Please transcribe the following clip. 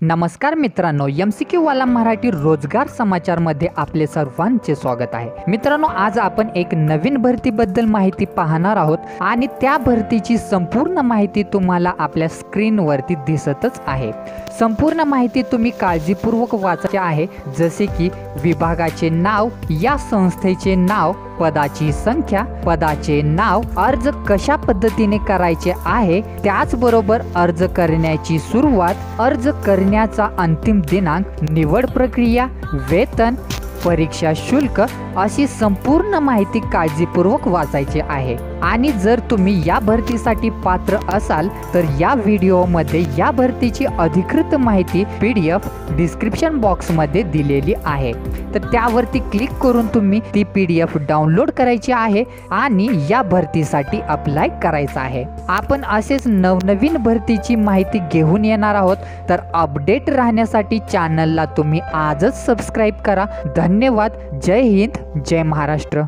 नमस्कार मित्रांनो, MCQ वाला मराठी रोजगार समाचारमध्ये आपले सर्वांचे स्वागत आहे। मित्रांनो, आज आपण एक नवीन भरतीबद्दल माहिती पाहणार आहोत आणि त्या भरतीची संपूर्ण माहिती तुम्हाला आपल्या स्क्रीनवरती दिसतच आहे। संपूर्ण माहिती तुम्ही काळजीपूर्वक वाचायची आहे, जसे की विभागाचे नाव, या संस्थेचे नाव, पदाची संख्या, पदाचे नाव, अर्ज कशा पद्धतीने करायचे आहे, त्याचबरोबर अर्ज करण्याची सुरुवात, अर्ज करण्याचा अंतिम दिनांक, निवड प्रक्रिया, वेतन, परीक्षा शुल्क अशी संपूर्ण माहिती काळजीपूर्वक वाचायची आहे। आणि जर तुम्ही या भरतीसाठी पात्र असाल तर या व्हिडिओमध्ये या भरतीची अधिकृत माहिती PDF डिस्क्रिप्शन बॉक्समध्ये दिलेली आहे, तर त्यावरती क्लिक करून तुम्ही ती PDF डाउनलोड करायची आहे आणि या भरतीसाठी अप्लाय करायचा आहे। आपण असेच नवनवीन भरतीची माहिती घेऊन येणार आहोत, तर अपडेट राहण्यासाठी चॅनलला तुम्ही आजच सबस्क्राइब करा। धन्यवाद। जय हिंद, जय महाराष्ट्र।